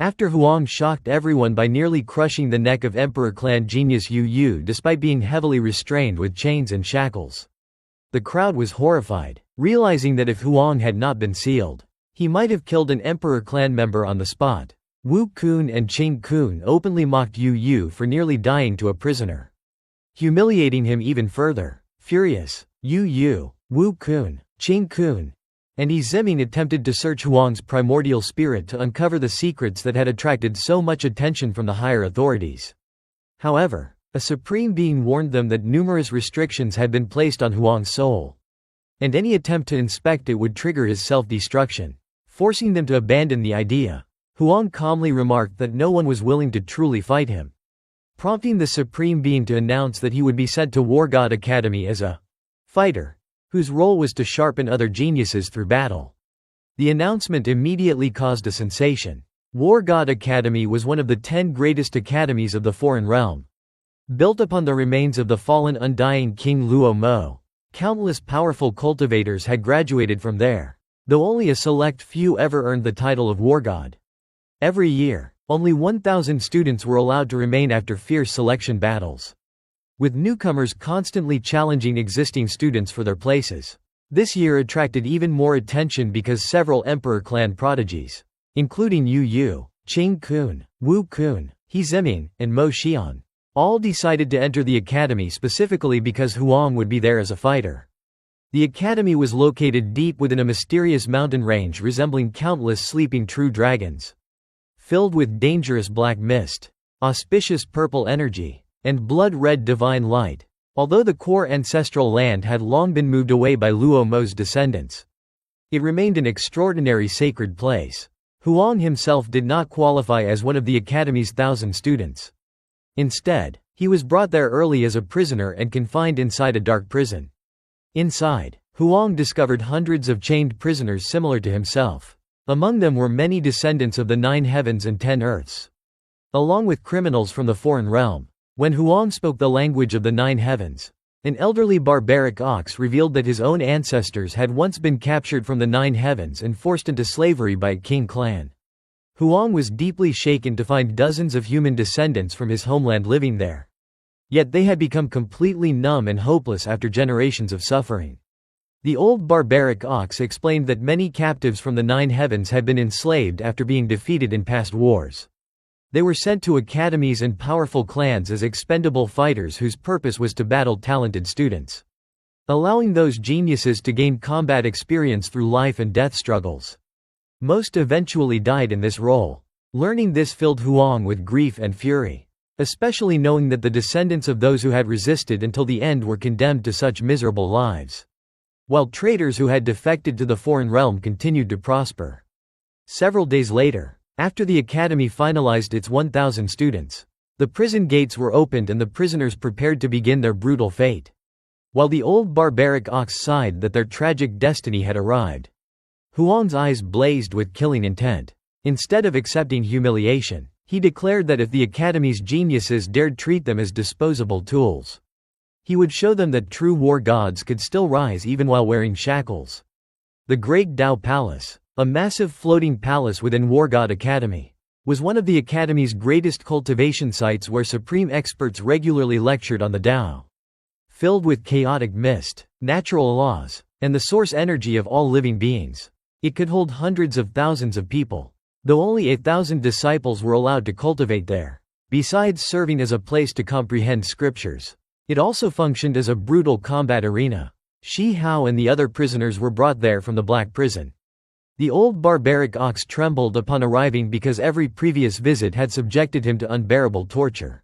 After Huang shocked everyone by nearly crushing the neck of Emperor clan genius Yu Yu despite being heavily restrained with chains and shackles. The crowd was horrified, realizing that if Huang had not been sealed, he might have killed an Emperor clan member on the spot. Wu Kun and Qing Kun openly mocked Yu Yu for nearly dying to a prisoner, humiliating him even further. Furious, Yu Yu, Wu Kun, Qing Kun, and Yi Ziming attempted to search Huang's primordial spirit to uncover the secrets that had attracted so much attention from the higher authorities. However, a supreme being warned them that numerous restrictions had been placed on Huang's soul, and any attempt to inspect it would trigger his self-destruction, forcing them to abandon the idea. Huang calmly remarked that no one was willing to truly fight him, prompting the supreme being to announce that he would be sent to War God Academy as a fighter, whose role was to sharpen other geniuses through battle. The announcement immediately caused a sensation. War God Academy was one of the 10 greatest academies of the Foreign Realm. Built upon the remains of the fallen undying King Luo Mo, countless powerful cultivators had graduated from there, though only a select few ever earned the title of War God. Every year, only 1,000 students were allowed to remain after fierce selection battles, with newcomers constantly challenging existing students for their places. This year attracted even more attention because several Emperor clan prodigies, including Yu Yu, Qing Kun, Wu Kun, Yi Ziming, and Mo Xian, all decided to enter the academy specifically because Huang would be there as a fighter. The academy was located deep within a mysterious mountain range resembling countless sleeping true dragons, filled with dangerous black mist, auspicious purple energy, and blood-red divine light. Although the core ancestral land had long been moved away by Luo Mo's descendants, it remained an extraordinary sacred place. Huang himself did not qualify as one of the academy's 1,000 students. Instead, he was brought there early as a prisoner and confined inside a dark prison. Inside, Huang discovered hundreds of chained prisoners similar to himself. Among them were many descendants of the 9 heavens and 10 earths, along with criminals from the Foreign Realm. When Huang spoke the language of the 9 heavens, an elderly barbaric ox revealed that his own ancestors had once been captured from the 9 heavens and forced into slavery by a king clan. Huang was deeply shaken to find dozens of human descendants from his homeland living there. Yet they had become completely numb and hopeless after generations of suffering. The old barbaric ox explained that many captives from the 9 heavens had been enslaved after being defeated in past wars. They were sent to academies and powerful clans as expendable fighters whose purpose was to battle talented students, allowing those geniuses to gain combat experience through life and death struggles. Most eventually died in this role. Learning this filled Huang with grief and fury, especially knowing that the descendants of those who had resisted until the end were condemned to such miserable lives, while traitors who had defected to the Foreign Realm continued to prosper. Several days later, after the academy finalized its 1,000 students, the prison gates were opened and the prisoners prepared to begin their brutal fate. While the old barbaric ox sighed that their tragic destiny had arrived, Huang's eyes blazed with killing intent. Instead of accepting humiliation, he declared that if the academy's geniuses dared treat them as disposable tools, he would show them that true war gods could still rise even while wearing shackles. The Great Dao Palace, a massive floating palace within War God Academy, was one of the academy's greatest cultivation sites where supreme experts regularly lectured on the Dao. Filled with chaotic mist, natural laws, and the source energy of all living beings, it could hold hundreds of thousands of people, though only 8,000 disciples were allowed to cultivate there. Besides serving as a place to comprehend scriptures, it also functioned as a brutal combat arena. Shi Hao and the other prisoners were brought there from the Black Prison. The old barbaric ox trembled upon arriving because every previous visit had subjected him to unbearable torture.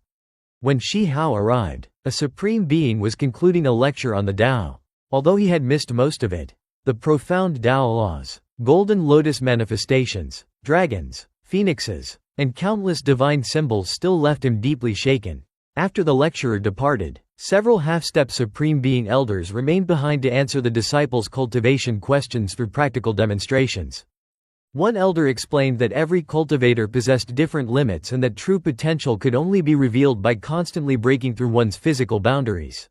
When Shi Hao arrived, a supreme being was concluding a lecture on the Tao. Although he had missed most of it, the profound Tao laws, golden lotus manifestations, dragons, phoenixes, and countless divine symbols still left him deeply shaken. After the lecturer departed, several half-step Supreme Being elders remained behind to answer the disciples' cultivation questions through practical demonstrations. One elder explained that every cultivator possessed different limits and that true potential could only be revealed by constantly breaking through one's physical boundaries.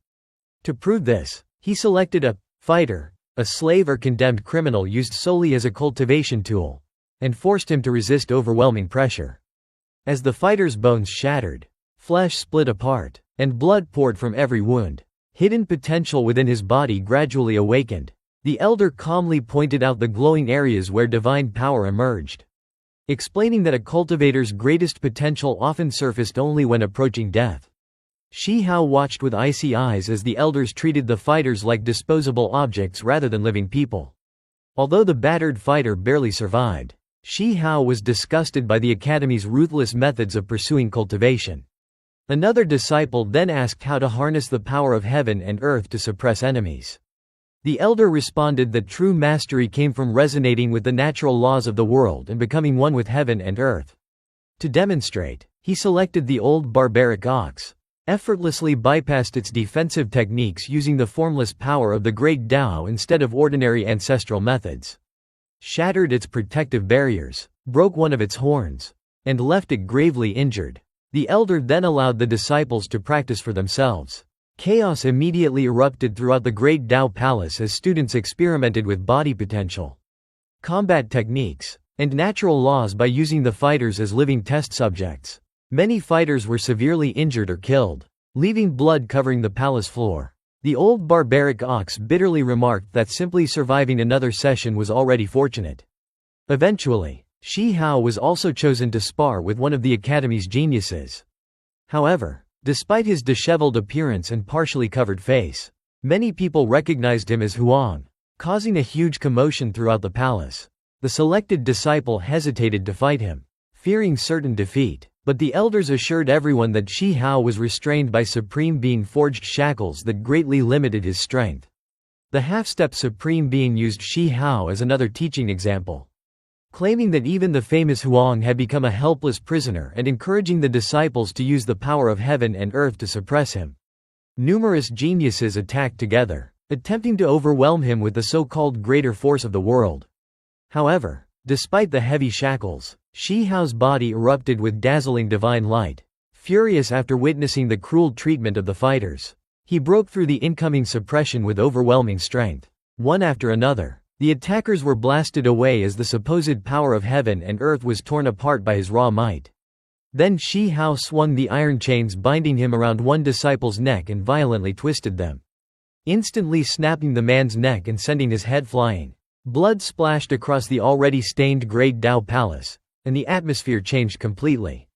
To prove this, he selected a fighter, a slave or condemned criminal used solely as a cultivation tool. and forced him to resist overwhelming pressure. As the fighter's bones shattered, flesh split apart, and blood poured from every wound, hidden potential within his body gradually awakened. The elder calmly pointed out the glowing areas where divine power emerged, explaining that a cultivator's greatest potential often surfaced only when approaching death. Shi Hao watched with icy eyes as the elders treated the fighters like disposable objects rather than living people. Although the battered fighter barely survived, Shi Hao was disgusted by the academy's ruthless methods of pursuing cultivation. Another disciple then asked how to harness the power of heaven and earth to suppress enemies. The elder responded that true mastery came from resonating with the natural laws of the world and becoming one with heaven and earth. To demonstrate, he selected the old barbaric ox, effortlessly bypassed its defensive techniques using the formless power of the great Tao instead of ordinary ancestral methods, shattered its protective barriers, broke one of its horns, and left it gravely injured. The elder then allowed the disciples to practice for themselves. Chaos immediately erupted throughout the great Tao Palace as students experimented with body potential, combat techniques, and natural laws by using the fighters as living test subjects. Many fighters were severely injured or killed, leaving blood covering the palace floor. The old barbaric ox bitterly remarked that simply surviving another session was already fortunate. Eventually, Shi Hao was also chosen to spar with one of the academy's geniuses. However, despite his disheveled appearance and partially covered face, many people recognized him as Huang, causing a huge commotion throughout the palace. The selected disciple hesitated to fight him, fearing certain defeat, but the elders assured everyone that Shi Hao was restrained by Supreme Being forged shackles that greatly limited his strength. The half-step Supreme Being used Shi Hao as another teaching example, claiming that even the famous Huang had become a helpless prisoner and encouraging the disciples to use the power of heaven and earth to suppress him. Numerous geniuses attacked together, attempting to overwhelm him with the so-called greater force of the world. However, despite the heavy shackles, Shi Hao's body erupted with dazzling divine light. Furious after witnessing the cruel treatment of the fighters, he broke through the incoming suppression with overwhelming strength. One after another, the attackers were blasted away as the supposed power of heaven and earth was torn apart by his raw might. Then Shi Hao swung the iron chains binding him around one disciple's neck and violently twisted them, instantly snapping the man's neck and sending his head flying. Blood splashed across the already stained Great Tao Palace, and the atmosphere changed completely.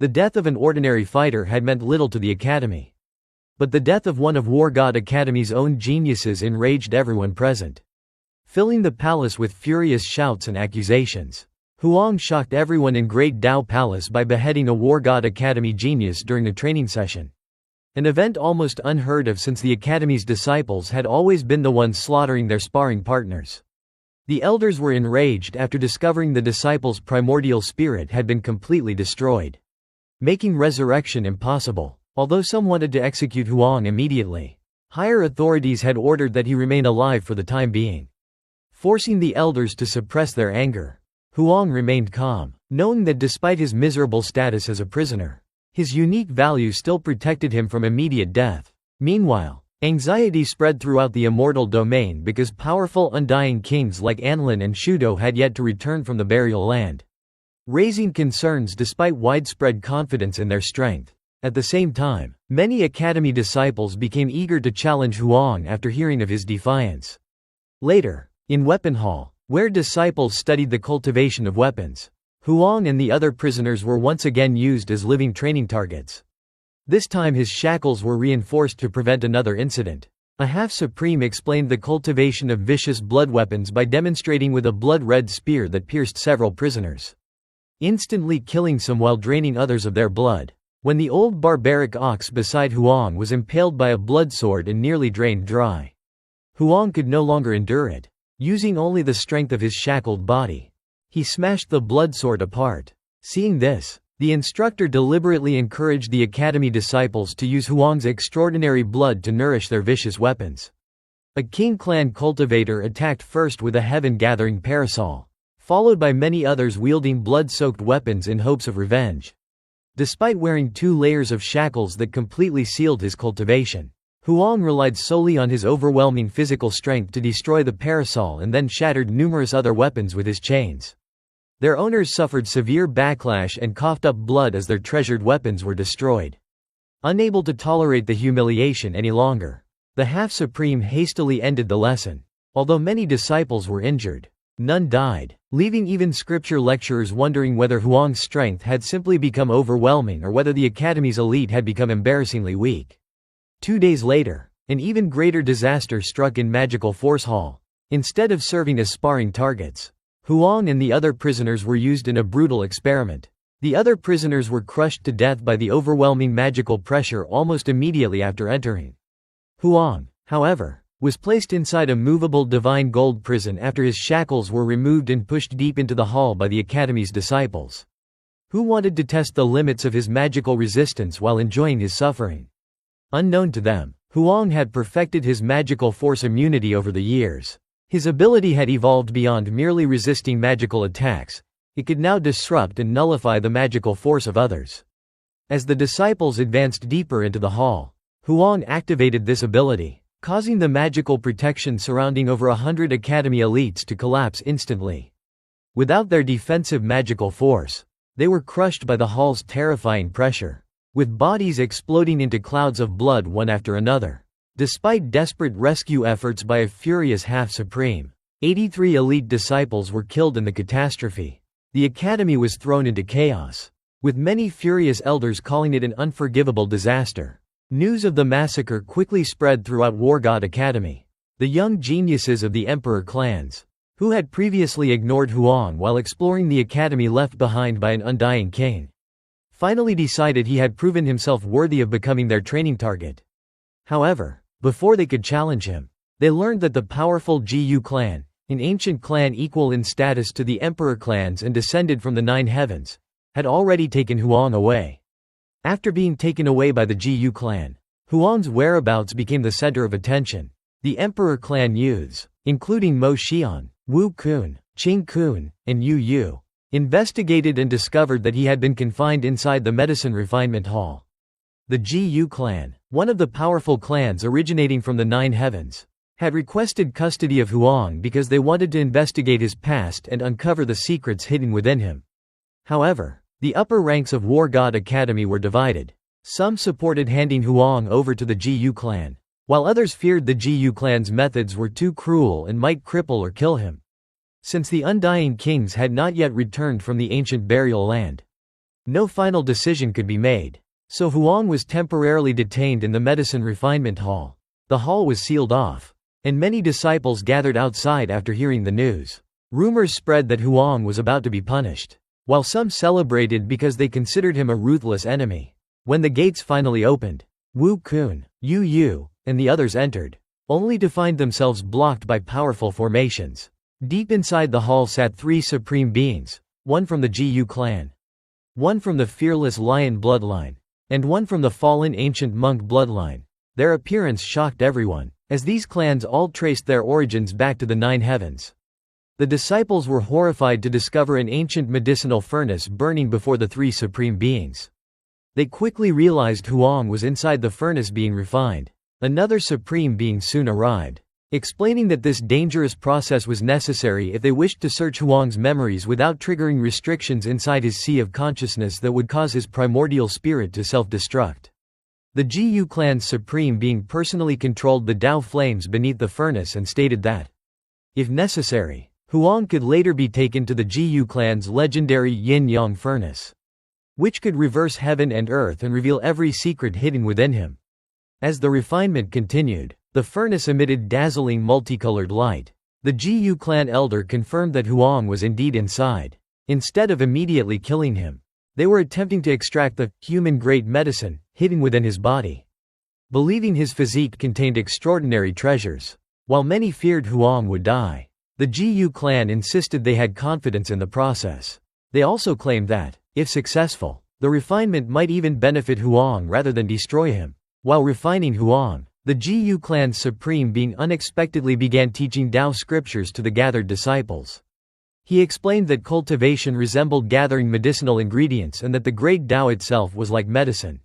The death of an ordinary fighter had meant little to the academy, but the death of one of War God Academy's own geniuses enraged everyone present, filling the palace with furious shouts and accusations. Huang shocked everyone in Great Tao Palace by beheading a War God Academy genius during a training session, an event almost unheard of since the academy's disciples had always been the ones slaughtering their sparring partners. The elders were enraged after discovering the disciples' primordial spirit had been completely destroyed, making resurrection impossible. Although some wanted to execute Huang immediately, higher authorities had ordered that he remain alive for the time being, forcing the elders to suppress their anger. Huang remained calm, knowing that despite his miserable status as a prisoner, his unique value still protected him from immediate death. Meanwhile, anxiety spread throughout the immortal domain because powerful undying kings like Anlin and Shudo had yet to return from the burial land, raising concerns despite widespread confidence in their strength. At the same time, many academy disciples became eager to challenge Huang after hearing of his defiance. Later, in Weapon Hall, where disciples studied the cultivation of weapons, Huang and the other prisoners were once again used as living training targets. This time his shackles were reinforced to prevent another incident. A half-supreme explained the cultivation of vicious blood weapons by demonstrating with a blood-red spear that pierced several prisoners, instantly killing some while draining others of their blood. When the old barbaric ox beside Huang was impaled by a blood sword and nearly drained dry, Huang could no longer endure it. Using only the strength of his shackled body, he smashed the blood sword apart. Seeing this, the instructor deliberately encouraged the academy disciples to use Huang's extraordinary blood to nourish their vicious weapons. A King Clan cultivator attacked first with a heaven-gathering parasol, followed by many others wielding blood-soaked weapons in hopes of revenge. Despite wearing 2 layers of shackles that completely sealed his cultivation, Huang relied solely on his overwhelming physical strength to destroy the parasol and then shattered numerous other weapons with his chains. Their owners suffered severe backlash and coughed up blood as their treasured weapons were destroyed. Unable to tolerate the humiliation any longer, the half-supreme hastily ended the lesson. Although many disciples were injured, none died, leaving even scripture lecturers wondering whether Huang's strength had simply become overwhelming or whether the academy's elite had become embarrassingly weak. 2 days later, an even greater disaster struck in Magical Force Hall. Instead of serving as sparring targets, Huang and the other prisoners were used in a brutal experiment. The other prisoners were crushed to death by the overwhelming magical pressure almost immediately after entering. Huang, however, was placed inside a movable divine gold prison after his shackles were removed and pushed deep into the hall by the Academy's disciples, who wanted to test the limits of his magical resistance while enjoying his suffering. Unknown to them, Huang had perfected his magical force immunity over the years. His ability had evolved beyond merely resisting magical attacks. It could now disrupt and nullify the magical force of others. As the disciples advanced deeper into the hall, Huang activated this ability, causing the magical protection surrounding over 100 Academy elites to collapse instantly. Without their defensive magical force, they were crushed by the hall's terrifying pressure, with bodies exploding into clouds of blood one after another. Despite desperate rescue efforts by a furious half-supreme, 83 elite disciples were killed in the catastrophe. The Academy was thrown into chaos, with many furious elders calling it an unforgivable disaster. News of the massacre quickly spread throughout War God Academy. The young geniuses of the Emperor clans, who had previously ignored Huang while exploring the academy left behind by an undying king, finally decided he had proven himself worthy of becoming their training target. However, before they could challenge him, they learned that the powerful Gu clan, an ancient clan equal in status to the Emperor clans and descended from the Nine Heavens, had already taken Huang away. After being taken away by the Gu clan, Huang's whereabouts became the center of attention. The Emperor clan youths, including Mo Xian, Wu Kun, Qing Kun, and Yu Yu, investigated and discovered that he had been confined inside the Medicine Refinement Hall. The Gu clan, one of the powerful clans originating from the Nine Heavens, had requested custody of Huang because they wanted to investigate his past and uncover the secrets hidden within him. However, the upper ranks of War God Academy were divided. Some supported handing Huang over to the Gu clan, while others feared the Gu clan's methods were too cruel and might cripple or kill him. Since the Undying Kings had not yet returned from the ancient burial land, no final decision could be made, so Huang was temporarily detained in the Medicine Refinement Hall. The hall was sealed off, and many disciples gathered outside after hearing the news. Rumors spread that Huang was about to be punished, while some celebrated because they considered him a ruthless enemy. When the gates finally opened, Wu Kun, Yu Yu, and the others entered, only to find themselves blocked by powerful formations. Deep inside the hall sat 3 supreme beings, one from the Gu clan, one from the fearless lion bloodline, and one from the fallen ancient monk bloodline. Their appearance shocked everyone, as these clans all traced their origins back to the Nine Heavens. The disciples were horrified to discover an ancient medicinal furnace burning before the 3 supreme beings. They quickly realized Huang was inside the furnace being refined. Another supreme being soon arrived, explaining that this dangerous process was necessary if they wished to search Huang's memories without triggering restrictions inside his sea of consciousness that would cause his primordial spirit to self-destruct. The Gu clan's supreme being personally controlled the Dao flames beneath the furnace and stated that, if necessary, Huang could later be taken to the Gu clan's legendary Yin-Yang furnace, which could reverse heaven and earth and reveal every secret hidden within him. As the refinement continued, the furnace emitted dazzling multicolored light. The Gu clan elder confirmed that Huang was indeed inside. Instead of immediately killing him, they were attempting to extract the human-grade medicine hidden within his body, believing his physique contained extraordinary treasures. While many feared Huang would die, the Gu clan insisted they had confidence in the process. They also claimed that, if successful, the refinement might even benefit Huang rather than destroy him. While refining Huang, the Gu clan's supreme being unexpectedly began teaching Dao scriptures to the gathered disciples. He explained that cultivation resembled gathering medicinal ingredients and that the great Dao itself was like medicine.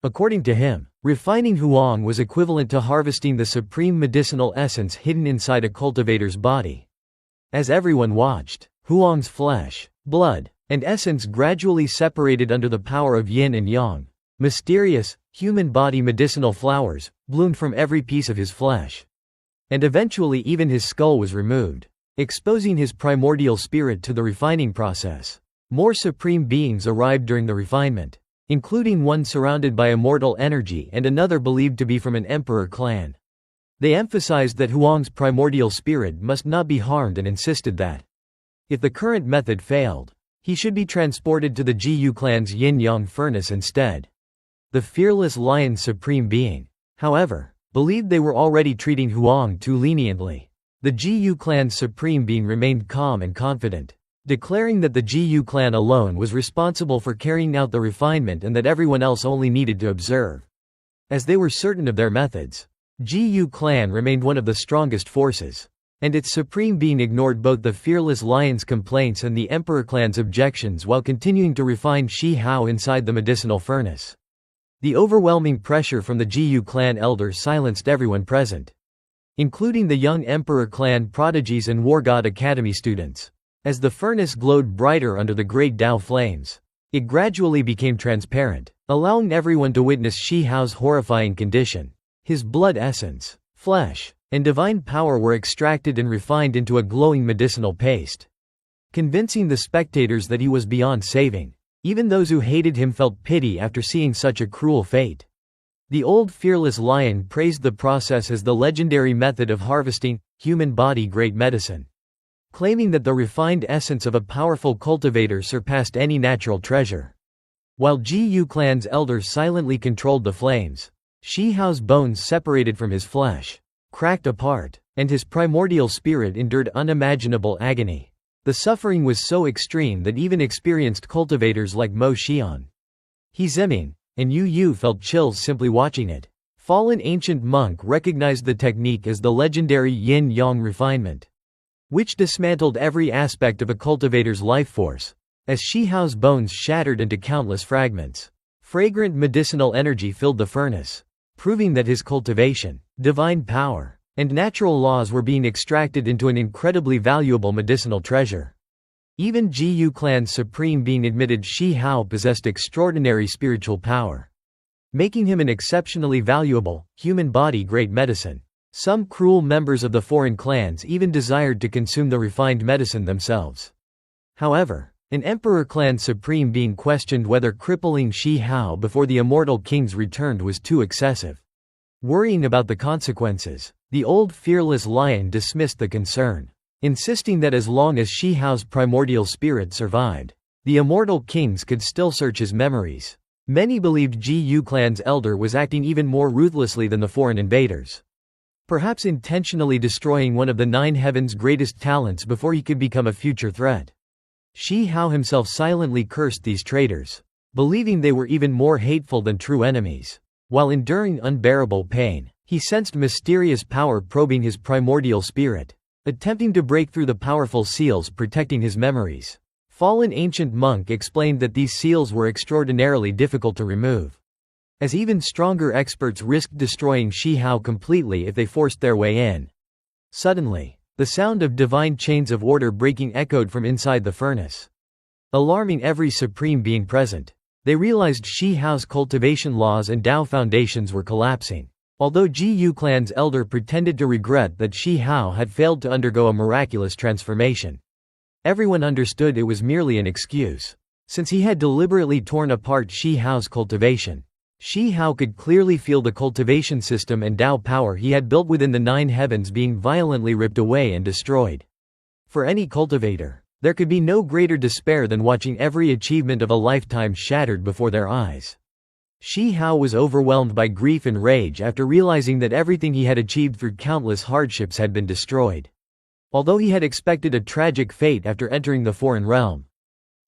According to him, refining Huang was equivalent to harvesting the supreme medicinal essence hidden inside a cultivator's body. As everyone watched, Huang's flesh, blood, and essence gradually separated under the power of yin and yang. Mysterious, human body medicinal flowers bloomed from every piece of his flesh. And eventually even his skull was removed, exposing his primordial spirit to the refining process. More supreme beings arrived during the refinement, including one surrounded by immortal energy and another believed to be from an emperor clan. They emphasized that Huang's primordial spirit must not be harmed and insisted that, if the current method failed, he should be transported to the Jiyu clan's yin-yang furnace instead. The fearless lion supreme being, however, believed they were already treating Huang too leniently. The Jiyu clan's supreme being remained calm and confident, declaring that the Jiyu clan alone was responsible for carrying out the refinement and that everyone else only needed to observe. As they were certain of their methods, Jiyu clan remained one of the strongest forces, and its supreme being ignored both the fearless lion's complaints and the emperor clan's objections while continuing to refine Shi Hao inside the medicinal furnace. The overwhelming pressure from the Jiyu clan elder silenced everyone present, including the young emperor clan prodigies and War God Academy students. As the furnace glowed brighter under the great Tao flames, it gradually became transparent, allowing everyone to witness Shi Hao's horrifying condition. His blood essence, flesh, and divine power were extracted and refined into a glowing medicinal paste, convincing the spectators that he was beyond saving. Even those who hated him felt pity after seeing such a cruel fate. The old fearless lion praised the process as the legendary method of harvesting human body great medicine, claiming that the refined essence of a powerful cultivator surpassed any natural treasure. While Jiyu clan's elders silently controlled the flames, Shi Hao's bones separated from his flesh, cracked apart, and his primordial spirit endured unimaginable agony. The suffering was so extreme that even experienced cultivators like Mo Xian, He Ziming, and Yu Yu felt chills simply watching it. Fallen ancient monk recognized the technique as the legendary yin-yang refinement, which dismantled every aspect of a cultivator's life force. As Shi Hao's bones shattered into countless fragments, fragrant medicinal energy filled the furnace, proving that his cultivation, divine power, and natural laws were being extracted into an incredibly valuable medicinal treasure. Even Jiyu clan's supreme being admitted Shi Hao possessed extraordinary spiritual power, making him an exceptionally valuable, human body great medicine. Some cruel members of the foreign clans even desired to consume the refined medicine themselves. However, an emperor clan supreme being questioned whether crippling Shi Hao before the immortal kings returned was too excessive. Worrying about the consequences, the old fearless lion dismissed the concern, insisting that as long as Shi Hao's primordial spirit survived, the immortal kings could still search his memories. Many believed Jiyu clan's elder was acting even more ruthlessly than the foreign invaders, perhaps intentionally destroying one of the nine heavens' greatest talents before he could become a future threat. Shi Hao himself silently cursed these traitors, believing they were even more hateful than true enemies. While enduring unbearable pain, he sensed mysterious power probing his primordial spirit, attempting to break through the powerful seals protecting his memories. Fallen ancient monk explained that these seals were extraordinarily difficult to remove, as even stronger experts risked destroying Shi Hao completely if they forced their way in. Suddenly, the sound of divine chains of order breaking echoed from inside the furnace, alarming every supreme being present. They realized Shi Hao's cultivation laws and Tao foundations were collapsing. Although Jiyu clan's elder pretended to regret that Shi Hao had failed to undergo a miraculous transformation, everyone understood it was merely an excuse. Since he had deliberately torn apart Shi Hao's cultivation, Shi Hao could clearly feel the cultivation system and Tao power he had built within the nine heavens being violently ripped away and destroyed. For any cultivator, there could be no greater despair than watching every achievement of a lifetime shattered before their eyes. Shi Hao was overwhelmed by grief and rage after realizing that everything he had achieved through countless hardships had been destroyed. Although he had expected a tragic fate after entering the foreign realm,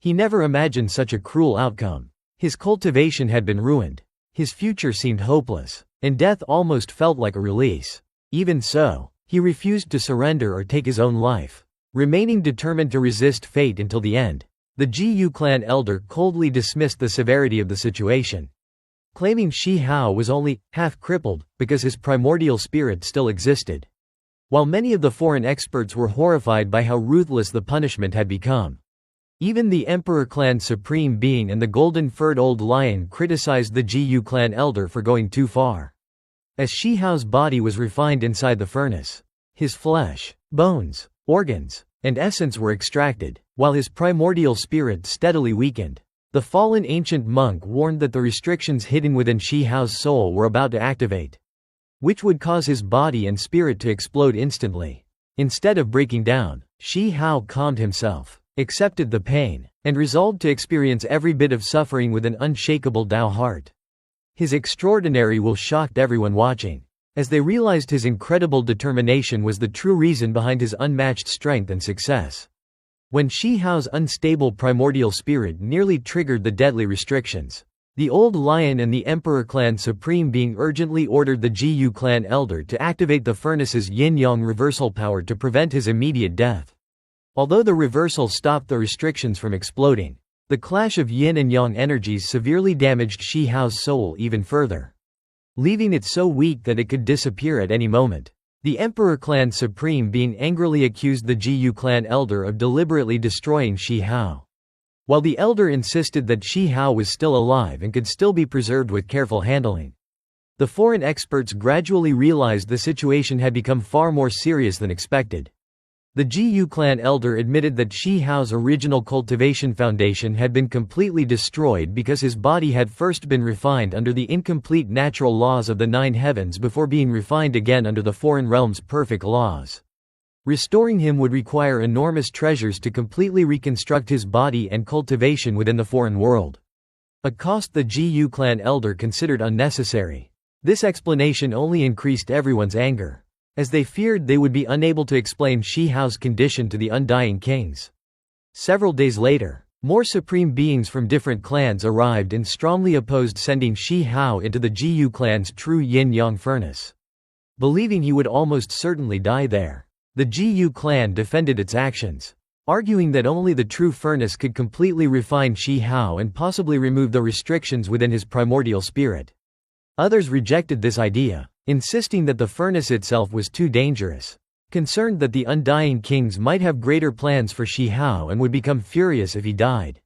he never imagined such a cruel outcome. His cultivation had been ruined, his future seemed hopeless, and death almost felt like a release. Even so, he refused to surrender or take his own life, remaining determined to resist fate until the end. The Jiyu clan elder coldly dismissed the severity of the situation, claiming Shi Hao was only half-crippled because his primordial spirit still existed. While many of the foreign experts were horrified by how ruthless the punishment had become, Even the Emperor Clan Supreme Being and the golden-furred old lion criticized the Ji clan elder for going too far. As Shi Hao's body was refined inside the furnace, his flesh, bones, organs, and essence were extracted, while his primordial spirit steadily weakened. The fallen ancient monk warned that the restrictions hidden within Shi Hao's soul were about to activate, which would cause his body and spirit to explode instantly. Instead of breaking down, Shi Hao calmed himself, accepted the pain, and resolved to experience every bit of suffering with an unshakable Dao heart. His extraordinary will shocked everyone watching, as they realized his incredible determination was the true reason behind his unmatched strength and success. When Shi Hao's unstable primordial spirit nearly triggered the deadly restrictions, the old lion and the Emperor Clan Supreme Being urgently ordered the Ji clan elder to activate the furnace's yin-yang reversal power to prevent his immediate death. Although the reversal stopped the restrictions from exploding, the clash of yin and yang energies severely damaged Shi Hao's soul even further, leaving it so weak that it could disappear at any moment. The Emperor Clan Supreme Being angrily accused the Ji clan elder of deliberately destroying Shi Hao, while the elder insisted that Shi Hao was still alive and could still be preserved with careful handling. The foreign experts gradually realized the situation had become far more serious than expected. The Ji clan elder admitted that Shi Hao's original cultivation foundation had been completely destroyed because his body had first been refined under the incomplete natural laws of the 9 heavens before being refined again under the foreign realm's perfect laws. Restoring him would require enormous treasures to completely reconstruct his body and cultivation within the foreign world, a cost the Ji clan elder considered unnecessary. This explanation only increased everyone's anger, as they feared they would be unable to explain Shi Hao's condition to the undying kings. Several days later, more supreme beings from different clans arrived and strongly opposed sending Shi Hao into the Ji clan's true yin-yang furnace, believing he would almost certainly die there. The Ji clan defended its actions, arguing that only the true furnace could completely refine Shi Hao and possibly remove the restrictions within his primordial spirit. Others rejected this idea, insisting that the furnace itself was too dangerous, concerned that the undying kings might have greater plans for Shi Hao and would become furious if he died.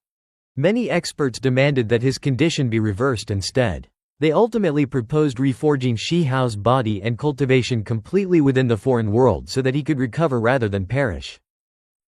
Many experts demanded that his condition be reversed instead. They ultimately proposed reforging Shi Hao's body and cultivation completely within the foreign world so that he could recover rather than perish.